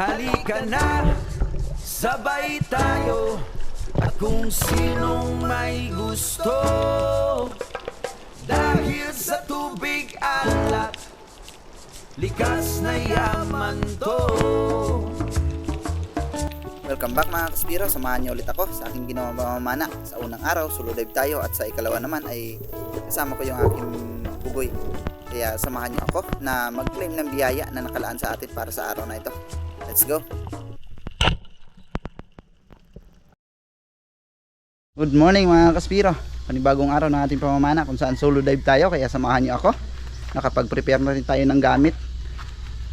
Halika na, sabay tayo. At kung sinong may gusto, dahil sa tubig alat, likas na yaman to. Welcome back mga kaspiro, samahan niyo ulit ako sa aking ginawang pamamana. Sa unang araw, solo dive tayo at sa ikalawa naman ay kasama ko yung aking bugoy. Kaya samahan niyo ako na mag-claim ng biyaya na nakalaan sa atin para sa araw na ito. Let's go! Good morning mga kaspiro, panibagong araw ng ating pamamana kung saan solo dive tayo. Kaya samahan niyo ako, nakapag-prepare na rin tayo ng gamit.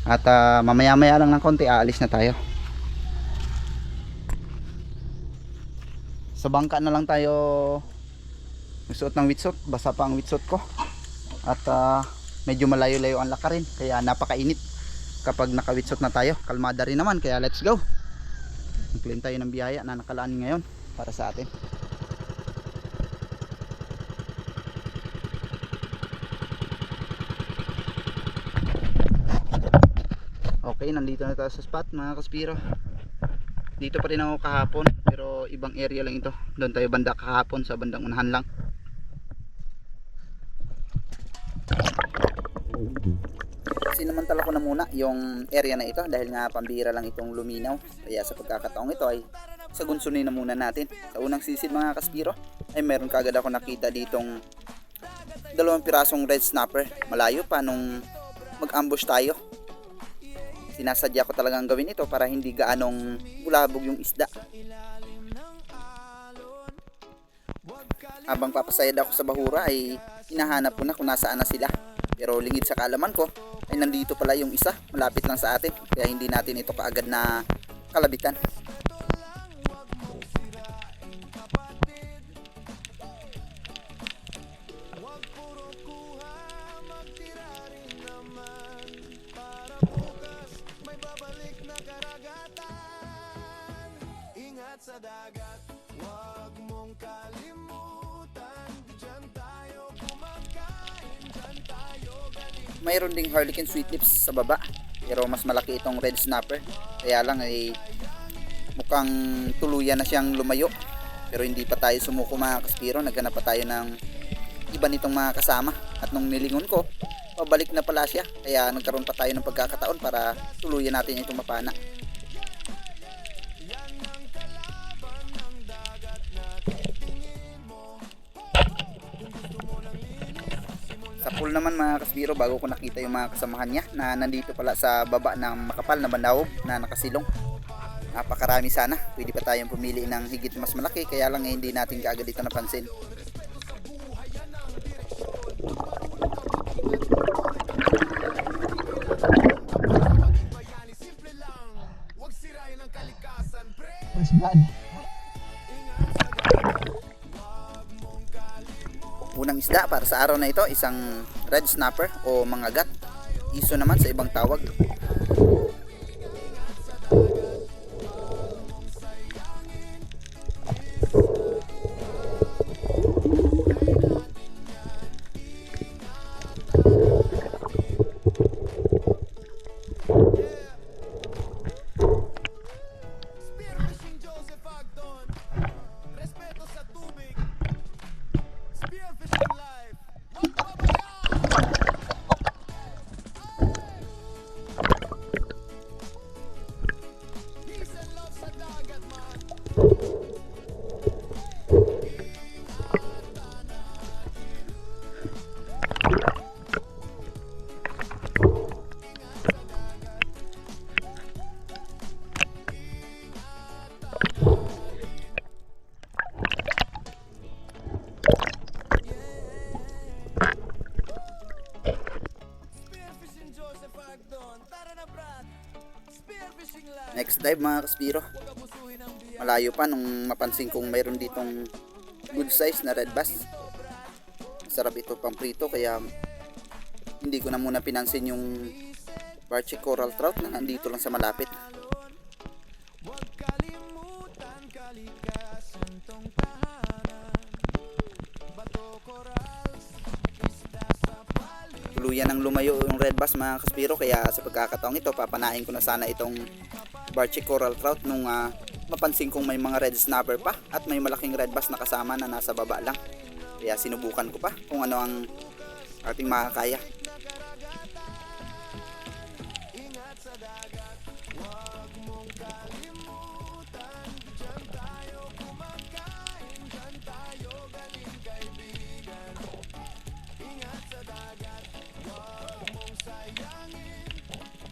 At mamaya-maya lang ng konti, aalis na tayo. Sa bangka na lang tayo magsuot ng wetsuit, basa pa ang wetsuit ko. At medyo malayo-layo ang lakarin, kaya napakainit kapag naka-wetsuit na tayo. Kalmada rin naman, kaya let's go. Mag-claim tayo ng biyaya na nakalaan ngayon para sa atin. Okay, nandito na tayo sa spot mga kaspiro. Dito pa rin ako kahapon, pero ibang area lang ito. Doon tayo banda kahapon, sa bandang unahan lang. Sinamantala ko na muna yung area na ito dahil nga pambira lang itong luminaw. Kaya sa pagkakataong ito ay sagunsunin na muna natin. Sa unang sisid mga kaspiro ay meron kagad ako nakita ditong 2 pirasong red snapper. Malayo pa nung mag-ambush tayo. Sinasadya ko talagang gawin ito para hindi gaanong bulabog yung isda. Habang papasayad ako sa bahura ay hinahanap ko na kung nasaan na sila. Pero lingid sa kaalaman ko ay nandito pala yung isa, malapit lang sa atin. Kaya hindi natin ito kaagad na kalabitan. Sa dagat, wag mong kalimutan. Diyan tayo kumakain, diyan tayo galing. Mayroon ding harlequin sweet lips sa baba, pero mas malaki itong red snapper. Kaya lang ay mukhang tuluyan na siyang lumayo. Pero hindi pa tayo sumuko mga kaspiro, naghanap pa tayo ng iba nitong mga kasama. At nung nilingon ko, pabalik na pala siya. Kaya nagkaroon pa tayo ng pagkakataon para tuluyan natin itong mapana. Sa pool naman mga kasbiro, bago ko nakita yung mga kasamahan niya na nandito pala sa baba ng makapal na bandawog na nakasilong. Napakarami sana, pwede pa tayong pumili ng higit mas malaki, kaya lang hindi natin kaagad ito napansin. First blood. Unang isda para sa araw na ito, isang red snapper o mangagat. Iso naman sa ibang tawag. Next dive mga kaspiro, malayo pa nung mapansin kong mayroon ditong good size na red bass. Masarap ito pang prito, kaya hindi ko na muna pinansin yung Barche coral trout na nandito lang sa malapit. Tuluyan ng lumayo yung red bass mga kaspiro, kaya sa pagkakataong ito papanain ko na sana itong Barchi Coral Trout nung mapansin kong may mga red snapper pa at may malaking red bass na kasama na nasa baba lang. Kaya sinubukan ko pa kung ano ang ating makakaya.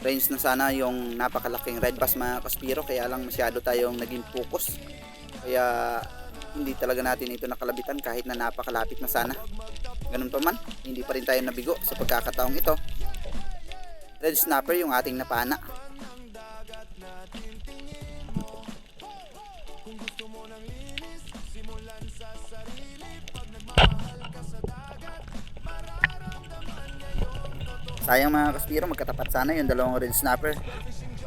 Range na sana yung napakalaking red bass mga kaspiro, kaya lang masyado tayong naging focus. Kaya hindi talaga natin ito nakalabitan kahit na napakalapit na sana. Ganun pa man, hindi pa rin tayo nabigo sa pagkakataong ito. Red snapper yung ating napana. Sayang mga kaspiro, magkatapat sana yung dalawang red snapper.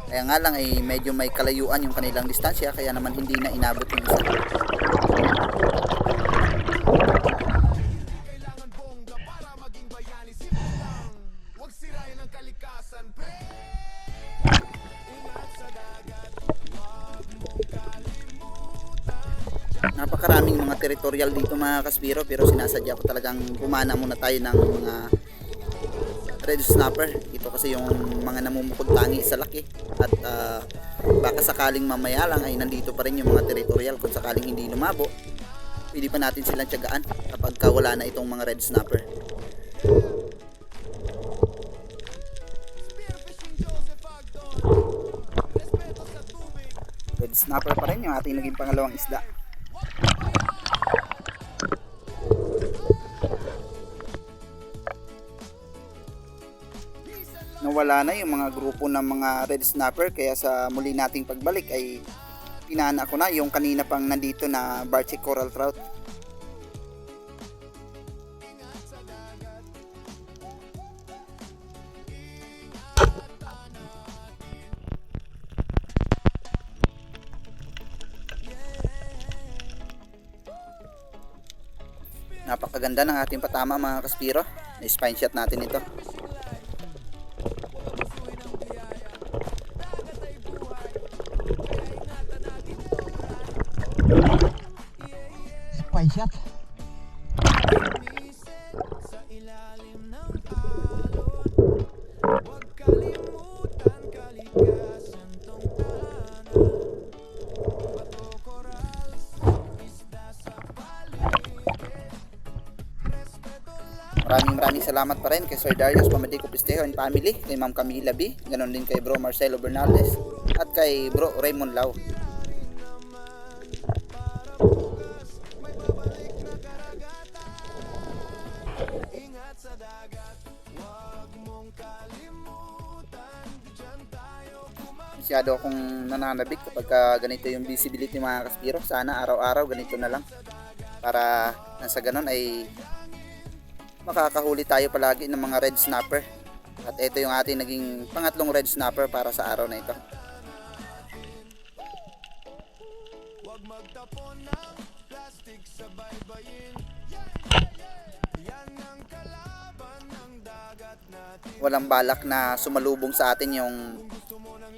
Kaya nga lang ay medyo may kalayuan yung kanilang distansya, kaya naman hindi na inabot yung isa. Napakaraming mga teritorial dito mga kaspiro, pero sinasadya ko talagang kumana muna tayo ng mga red snapper. Ito kasi yung mga namumukod tangi sa laki at baka sakaling mamaya lang ay nandito pa rin yung mga teritorial. Kung sakaling hindi lumabo, pwede pa natin silang tiyagaan kapag wala na itong mga red snapper. Red snapper pa rin yung ating naging pangalawang isda. Nawala na yung mga grupo ng mga red snapper, kaya sa muli nating pagbalik ay pinana ko na yung kanina pang nandito na Barchi Coral Trout. Napakaganda ng ating patama mga kaspiro. Na-spine shot natin ito. Spine shot. Maraming salamat pa rin kay Sir Darius Pamadico Pistejo and family, kay Ma'am Camila B, ganon din kay Bro Marcelo Bernaldez at kay Bro Raymond Lau. Masyado akong nananabik kapag ganito yung visibility mga kaspiro. Sana araw-araw ganito na lang para nasa ganon ay makakahuli tayo palagi ng mga red snapper. At ito yung ating naging pangatlong red snapper para sa araw na ito. Walang balak na sumalubong sa atin yung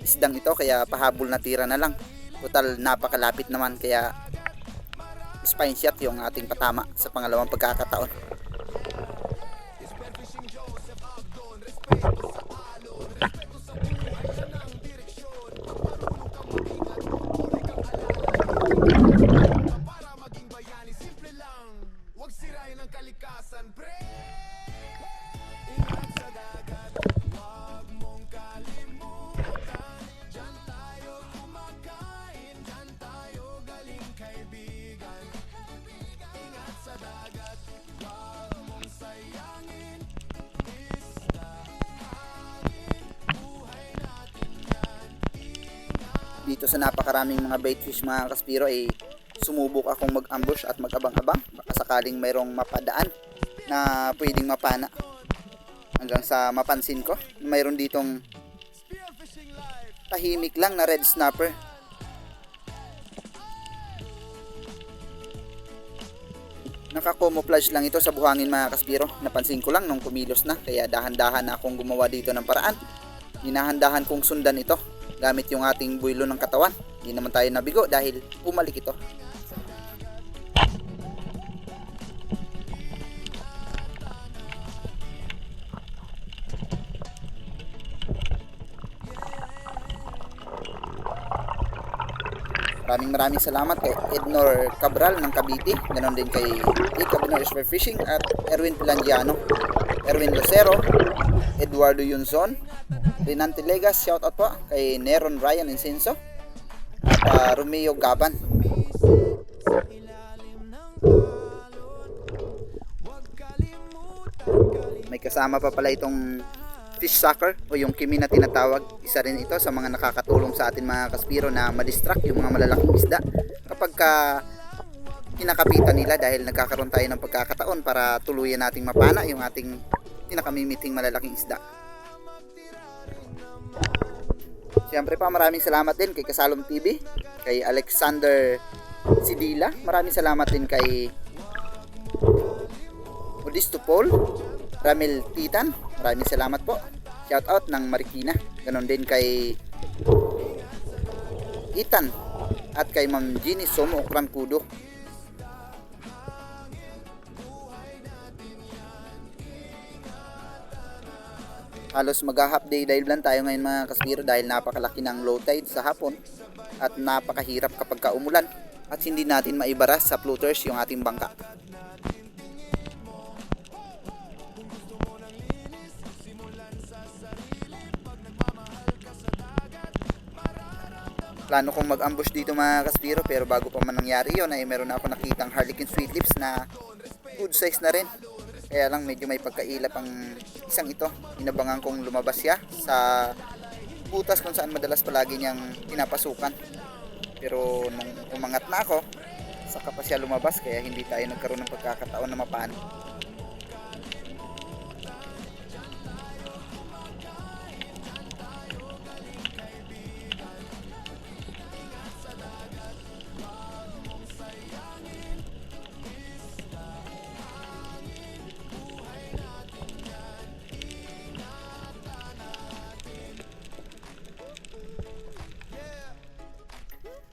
isdang ito, kaya pahabol na tira na lang. Total napakalapit naman, kaya spine shot yung ating patama sa pangalawang pagkakataon. Dito sa napakaraming mga baitfish mga kaspiro ay sumubok akong mag-ambush at mag-abang-abang, baka sakaling mayroong mapadaan na pwedeng mapana, hanggang sa mapansin ko mayroon ditong tahimik lang na red snapper. Naka-camouflage lang ito sa buhangin mga kaspiro. Napansin ko lang nung kumilos na, kaya dahan-dahan na akong gumawa dito ng paraan. Hinahandahan kong sundan ito gamit yung ating buwilo ng katawan. Hindi naman tayo nabigo dahil pumalik ito. Maraming salamat kay Ednor Cabral ng Cavite, ganon din kay Cabinor Spearfishing at Erwin Pilangiano, Erwin Lucero, Eduardo Yunzon, Renante Legas, shout out po kay Neron Ryan Incenso at Romeo Gaban. May kasama pa pala itong fish sucker o yung kimi na tinatawag. Isa rin ito sa mga nakakatulong sa atin mga kaspiro na ma-distract yung mga malalaking isda kapag kinakapitan nila, dahil nagkakaroon tayo ng pagkakataon para tuluyan nating mapana yung ating pinakamimiting malalaking isda. Siyempre pa, maraming salamat din kay Kasalom TV, kay Alexander Sidila, maraming salamat din kay Modisto Paul, Ramil Titan, maraming salamat po. Shout out ng Marikina. Ganon din kay Ethan at kay Ma'am Jeannie Somo Okrankudo. Halos mag-half day dive lang tayo ngayon mga kaspiro dahil napakalaki ng low tide sa hapon at napakahirap kapag kaumulan at hindi natin maibaras sa floaters yung ating bangka. Plano kong mag-ambush dito mga kaspiro, pero bago pa man nangyari yun ay meron na ako nakitang Harlequin Sweet Lips na good size na rin. Kaya lang medyo may pagkailap ang isang ito. Inabangan kong lumabas siya sa butas kung saan madalas palagi niyang pinapasukan. Pero nung umangat na ako, saka pa siya lumabas, kaya hindi tayo nagkaroon ng pagkakataon na mapaan.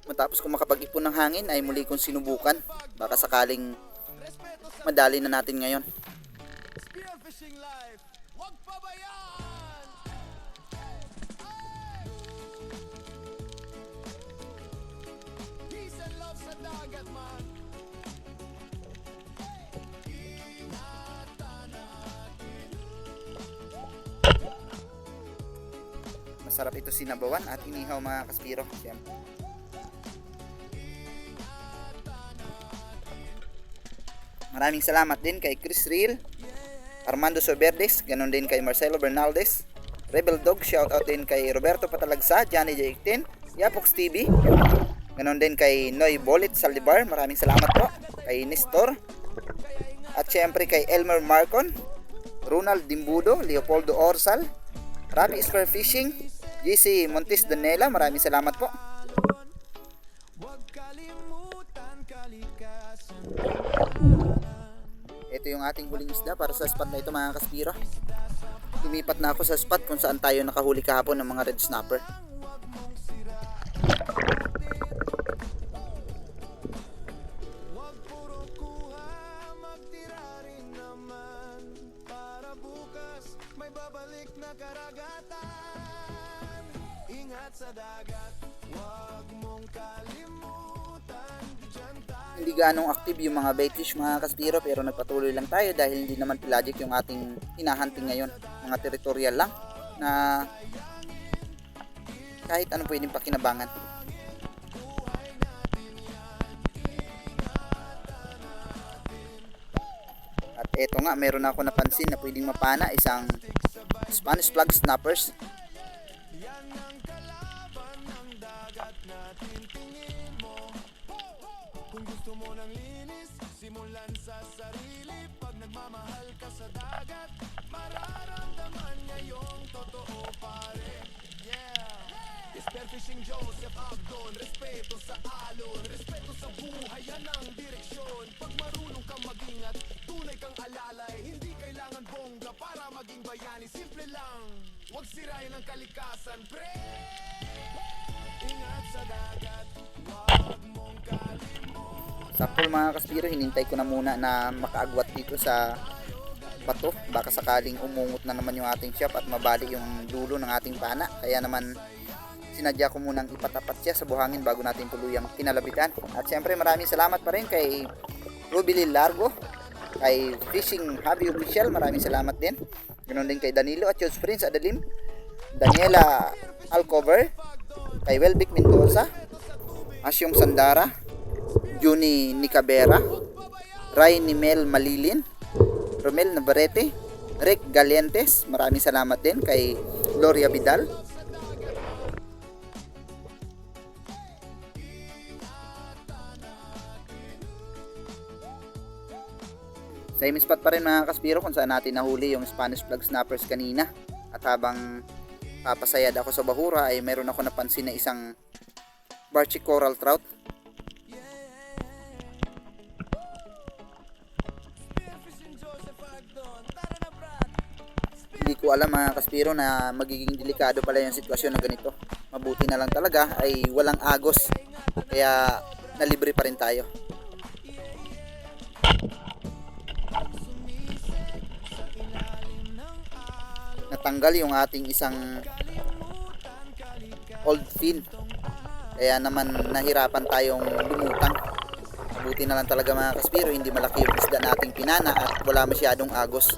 Matapos kong makapag-ipon ng hangin ay muli kong sinubukan. Baka sakaling madali na natin ngayon. Spearfishing life, wag pabayaan. Peace and love sa dagat man. Masarap ito sinabawan at inihaw mga kaspiro. Siyempre. Maraming salamat din kay Chris Real, Armando Soberdes, ganon din kay Marcelo Bernaldez, Rebel Dog, shout out din kay Roberto Patalagsa, Johnny J18, Yapox TV, ganon din kay Noy Bolit Saldivar, maraming salamat po, kay Nestor, at syempre kay Elmer Marcon, Ronald Dimbudo, Leopoldo Orsal, Rafi Spearfishing, JC Montes Danela, maraming salamat po. Wag kalimutan kalikasan. Ito yung ating huling isda para sa spot na ito mga kaspiro. Lumipat na ako sa spot kung saan tayo nakahuli kahapon ng mga red snapper. Wag puro kuha, magtira rin naman. Para bukas may babalik na karagatan. Ingat sa dagat, wag mong kalimutan. Diyan tayo. Hindi ganong active yung mga bait fish mga kaspiro, pero nagpatuloy lang tayo dahil hindi naman pelagic yung ating hinahunting ngayon. Mga territorial lang na kahit anong pwedeng pakinabangan. At eto nga, meron ako napansin na pwedeng mapana, isang Spanish flag snappers. Yan ang kalaban ng dagat natin, tingin mo. Kung gusto mo ng linis, simulan sa sarili. Pag nagmamahal ka sa dagat, mararamdaman niya yung totoo pare. Yeah! Spearfishing Joseph Abdon, respeto sa alon, respeto sa buhay, yan ang direksyon. Pag marunong kang mag-ingat, tunay kang alalay. Hindi kailangan bongga para maging bayani, simple lang. Huwag sirain ang kalikasan, pre. Ingat sa dagat, huwag mong kalimutan. Sakto mga kaspiro, hinintay ko na muna na makaagwat dito sa bato. Baka sakaling umungot na naman yung ating shop at mabali yung dulo ng ating pana. Kaya naman sinadya ko munang ipatapat siya sa buhangin bago natin tuluyang kinalabitan. At syempre maraming salamat pa rin kay Ruby Largo, kay Fishing Hobby Official, maraming salamat din. Ganoon din kay Danilo at George Prince Adalim, Daniela Alcover, kay Welbic Mendoza, Asyong Sandara, Juni Nicabera, Ray Nimel Malilin, Romel Navarrete, Rick Galientes, maraming salamat din kay Gloria Vidal. Same spot pa rin mga kaspiro kung saan natin nahuli yung Spanish flag snappers kanina. At habang papasayad ako sa bahura ay meron ako napansin na isang Barchi Coral Trout. Hindi ko alam mga kaspiro na magiging delikado pala yung sitwasyon na ganito. Mabuti na lang talaga ay walang agos. Kaya nalibre pa rin tayo. Natanggal yung ating isang old fin, kaya naman nahirapan tayong lumutang. Mabuti na lang talaga mga kaspiro, hindi malaki yung isda nating pinana at wala masyadong agos.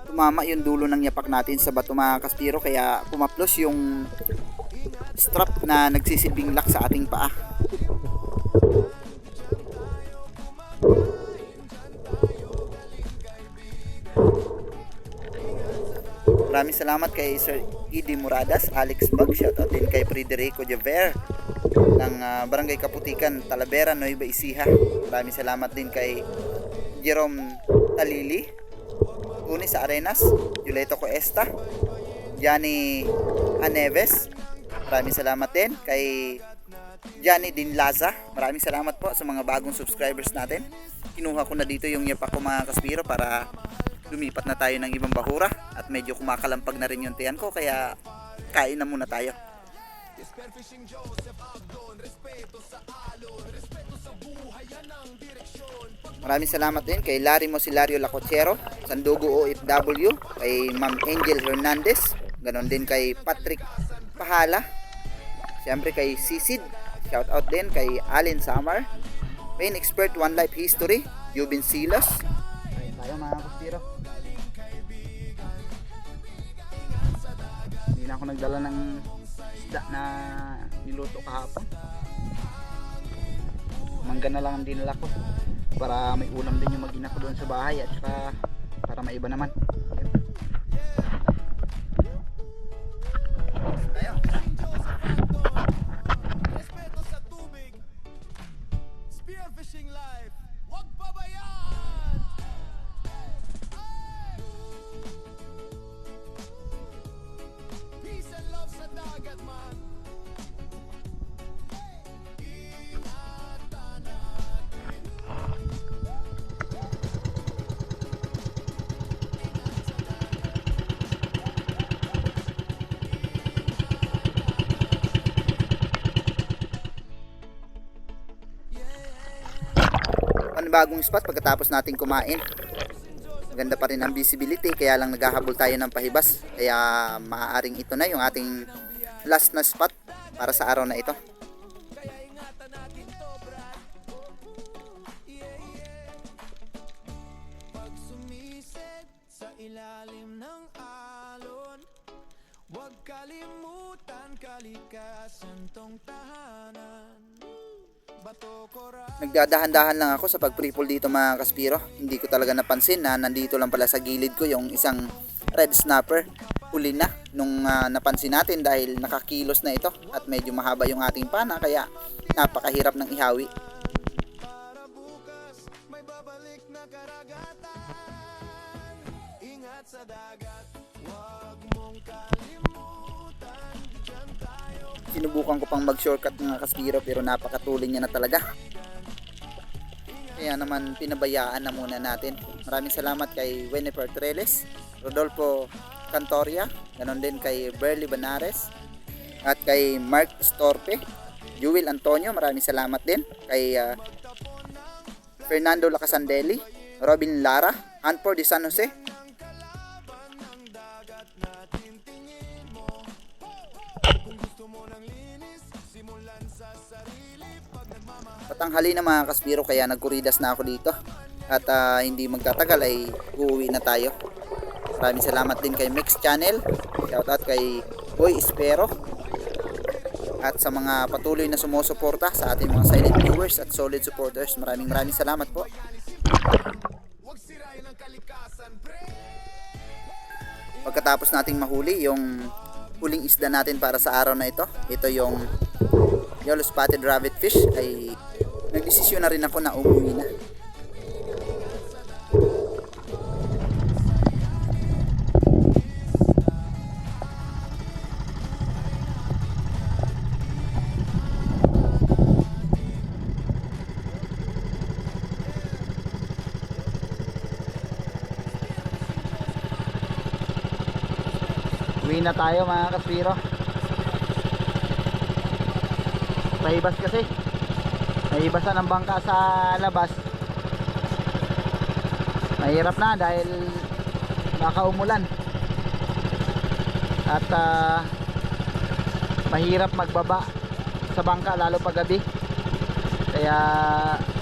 Tumama yung dulo ng yapak natin sa bato mga kaspiro, kaya pumaplos yung strap na nagsisilbing lock sa ating paa. Maraming salamat kay Sir Edie Muradas, Alex Bag, shoutout din kay Frederico Javer ng Barangay Kaputikan, Talavera, Nueva Ecija. Maraming salamat din kay Jerome Talili, Tunis sa Arenas, Juleto Coesta, Johnny Aneves. Maraming salamat din kay Johnny Dinlaza. Maraming salamat po sa mga bagong subscribers natin. Kinuha ko na dito yung yapak ko mga kaspiro para lumipat na tayo ng ibang bahura at medyo kumakalampag na rin yung tiyan ko, kaya kain na muna tayo. Maraming salamat din kay Larry Mosilario Lacochero, Sandugo OFW, kay Ma'am Angel Hernandez, ganon din kay Patrick Pahala, siyempre kay Sisid, shout out din kay Allen Samar, Pain Expert One Life History, Jubin Silas. Ayun tayo mga kaspiro. Hindi na ako nagdala ng isda na niluto kahapon. Mangga na lang ang dinala ko para may ulam din yung mag-ina ko doon sa bahay at saka para maiba naman. Tayo. Respeto sa tubig. Spearfishing life. Huwag pabayaan. Peace and love sa dagat man. Bagong spot pagkatapos nating kumain. Maganda pa rin ang visibility, kaya lang naghahabol tayo ng pahibas, kaya maaaring ito na yung ating last na spot para sa araw na ito. Pag sumised sa ilalim ng alon, huwag kalimutan kalikasan tong tahanan. Nagdadahan-dahan lang ako sa pag-prepol dito mga kaspiro. Hindi ko talaga napansin na nandito lang pala sa gilid ko yung isang red snapper. Huli na nung napansin natin dahil nakakilos na ito at medyo mahaba yung ating pana, kaya napakahirap ng ihawi. Para bukas may babalik na karagatan. Ingat sa dagat, huwag mong kalimutan. Diyan tayo Sinubukan ko pang mag-shortcut mga kaspiro pero napakatuling niya na talaga. Kaya naman pinabayaan na muna natin. Maraming salamat kay Winifred Treles, Rodolfo Cantoria, ganon din kay Berly Banares at kay Mark Storpe, Jewel Antonio, maraming salamat din kay Fernando Lacasandeli, Robin Lara, Anfor de San Jose, patanghali na mga kaspiro kaya nagkuridas na ako dito at hindi magtatagal ay uuwi na tayo. Maraming salamat din kay Mix Channel, shoutout kay Boy Espero at sa mga patuloy na sumusuporta sa ating mga silent viewers at solid supporters. Maraming salamat po. Pagkatapos nating mahuli yung huling isda natin para sa araw na ito, ito yung yellow spotted rabbit fish, ay nagdesisyon na rin ako na umuwi na. Uwi na tayo mga kaspiro. Mahibas kasi. Mahibasan ang bangka sa labas. Mahirap na dahil baka umulan. At mahirap magbaba sa bangka lalo pag gabi. Kaya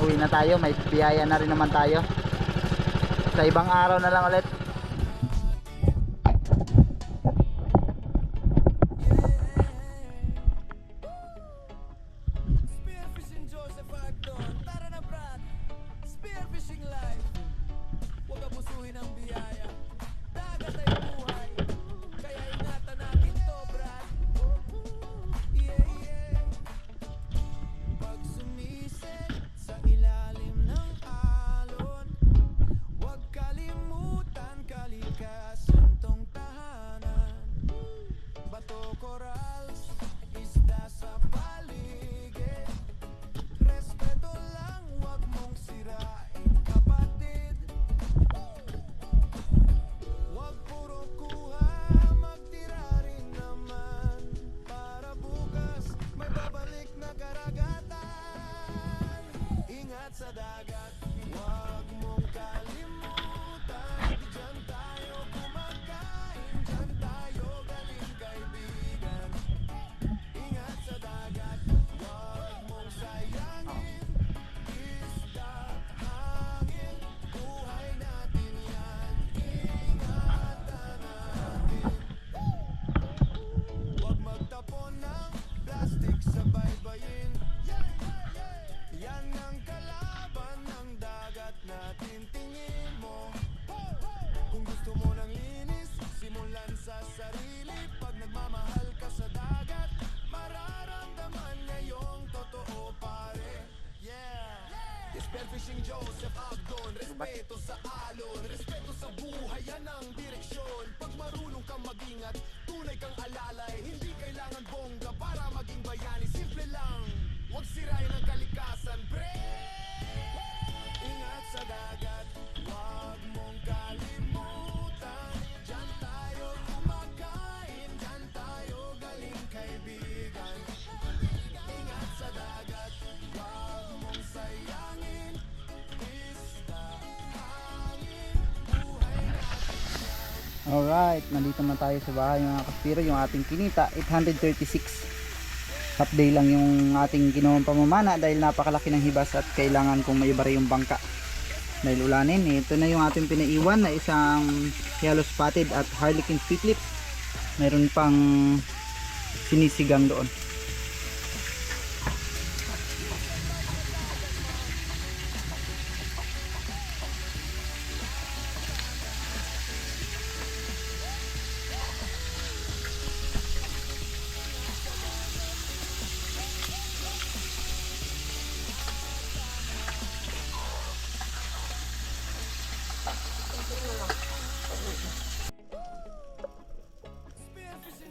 uwi na tayo. May biyaya na rin naman tayo. Sa ibang araw na lang ulit. Spearfishing Joseph Agdon, respeto sa alon, respeto sa buhay, yan ang direksyon. Pag marunong kang mag-ingat, tunay kang alalay, hindi kailangan bongga para maging bayani. Simple lang, huwag sirain ang kalikasan, pre. Ingat sa dagat, huwag mong kalimutan. Diyan tayo kumakain, diyan tayo galing kaibigan. Ingat sa dagat, huwag mong sayangin. Alright, nandito na tayo sa bahay mga kaspiro. Yung ating kinita 836. Half day lang yung ating ginawang pamamana dahil napakalaki ng hibas at kailangan kong maibara yung bangka dahil ulanin. Ito na yung ating pinaiwan na isang yellow spotted at harlequin spitlip. Meron pang sinisigang doon.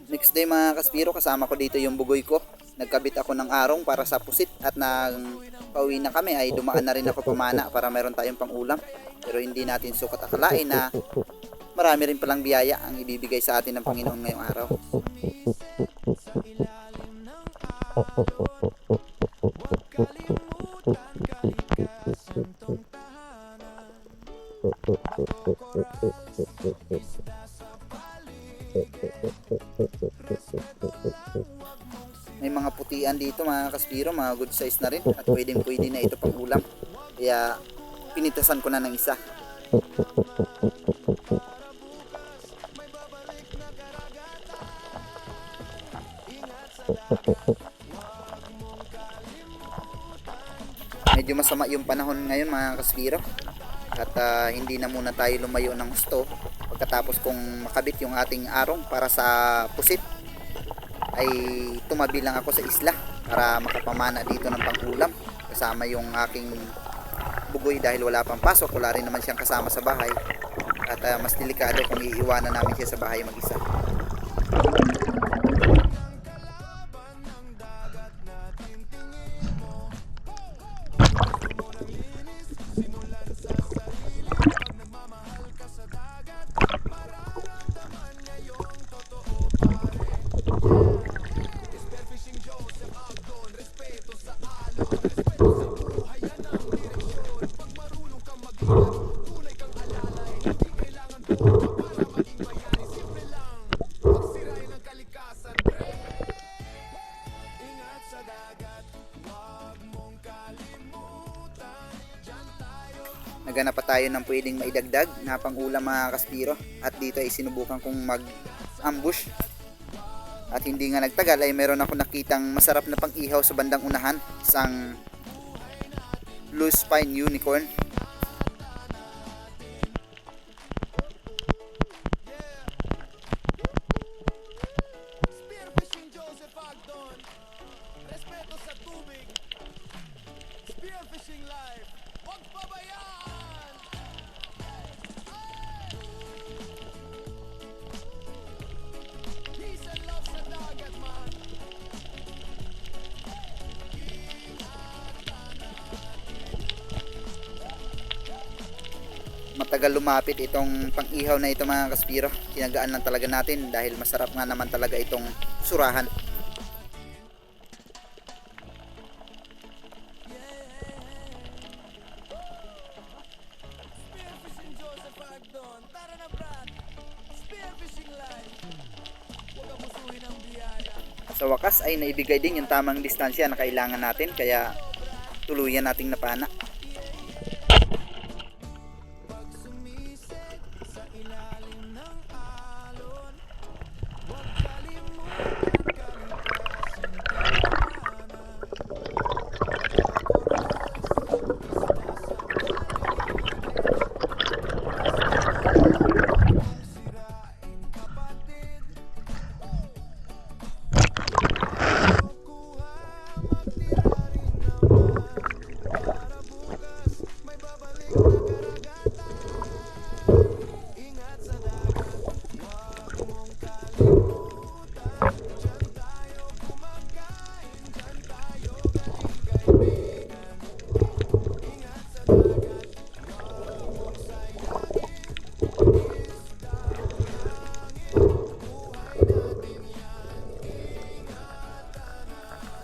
Next Next day mga kaspiro, kasama ko dito yung bugoy ko. Nagkabit ako ng arong para sa pusit at nang pauwi na kami ay dumaan na rin ako pamana para meron tayong pang ulam. Pero hindi natin sukat akalain na marami rin palang biyaya ang ibibigay sa atin ng Panginoon ngayong araw. May mga putian dito mga kaspiro, mga good size na rin at pwedeng pwede na ito pang ulam. Kaya pinitasan ko na ng isa. Medyo masama yung panahon ngayon mga kaspiro. At hindi na muna tayo lumayo ng gusto. Pagkatapos kong makabit yung ating arong para sa pusit, ay tumabi lang ako sa isla para makapamana dito ng pang-ulam kasama yung aking bugoy dahil wala pang pasok, wala rin naman siyang kasama sa bahay at mas delikado kung iiwanan namin siya sa bahay mag-isa. Naghanap pa tayo ng pwedeng maidagdag na pang-ulam mga kaspiro at dito ay sinubukan kong mag-ambush at hindi nga nagtagal ay meron ako nakitang masarap na pang-ihaw sa bandang unahan, isang blue spine unicorn. Spearfishing Joseph Agdon, respeto sa tubig, spearfishing live, huwag pabayaan! Peace and love sa dagat man. Matagal lumapit itong pang-ihaw na ito mga kaspiro. Tinagaan lang talaga natin dahil masarap nga naman talaga itong surahan. Spearfishing Joseph Agdon, tara na brad, spearfishing live, huwag abusuhin ang biyaya. Sa wakas ay naibigay din yung tamang distansya na kailangan natin kaya tuluyan nating napana.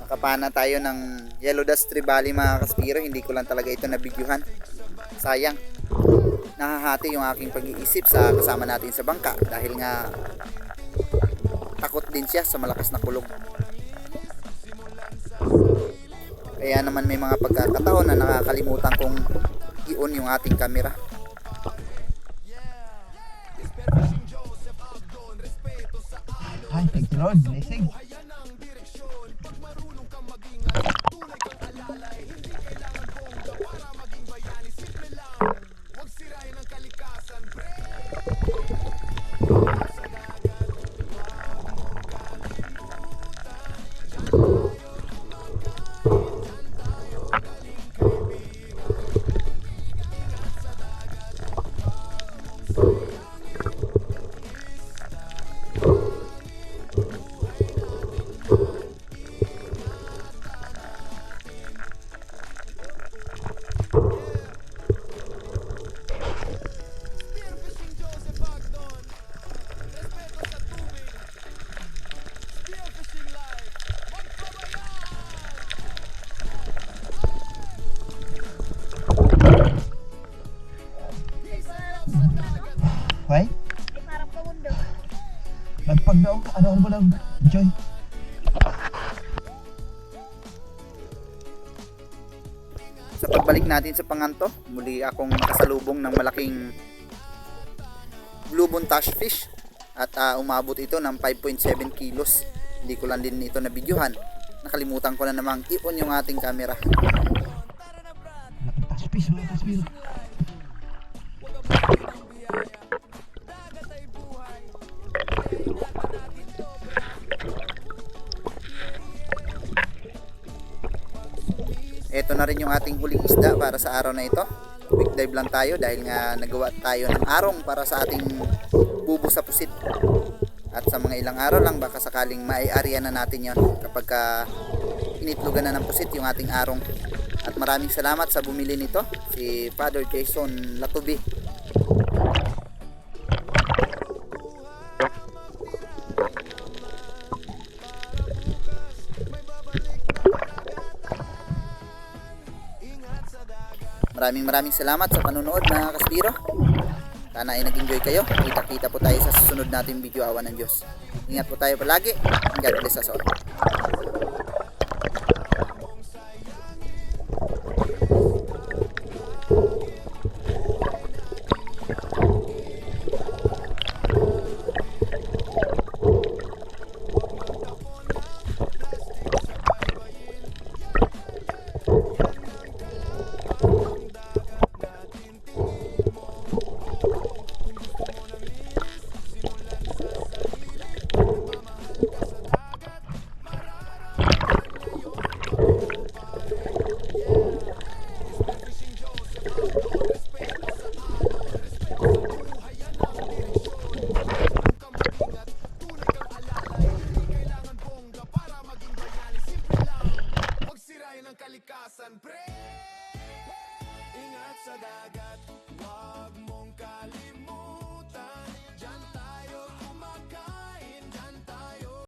Nakapana tayo ng Yellow Dust Trevally mga kaspiro. Hindi ko lang talaga ito nabidyuhan. Sayang. Nahahati yung aking pag-iisip sa kasama natin sa bangka dahil nga takot din siya sa malakas na kulog. Kaya naman may mga pagkakataon na nakakalimutan kong i-on yung ating camera. Hi, thank you Lord, blessing. Sa pagbalik natin sa Panganto, muli akong nakasalubong ng malaking blue buntash fish at umabot ito ng 5.7 kilos. Hindi ko lang din ito na videohan. Nakalimutan ko na namang i-on yung ating camera. Laking taspis mga kaspiro. Ito na rin yung ating huling isda para sa araw na ito. Quick dive lang tayo dahil nga nagawa tayo ng arong para sa ating bubo sa pusit. At sa mga ilang araw lang baka sakaling mai-area na natin yon kapag initlugan na ng pusit yung ating arong. At maraming salamat sa bumili nito, si Father Jason Latubi. Maraming salamat sa panonood mga kaspiro. Sana ay nag-enjoy kayo. Kita-kita po tayo sa susunod nating video, awa ng Diyos. Ingat po tayo palagi. God bless us all. Kalikasan, pre! Ingat sa dagat, huwag mong kalimutan.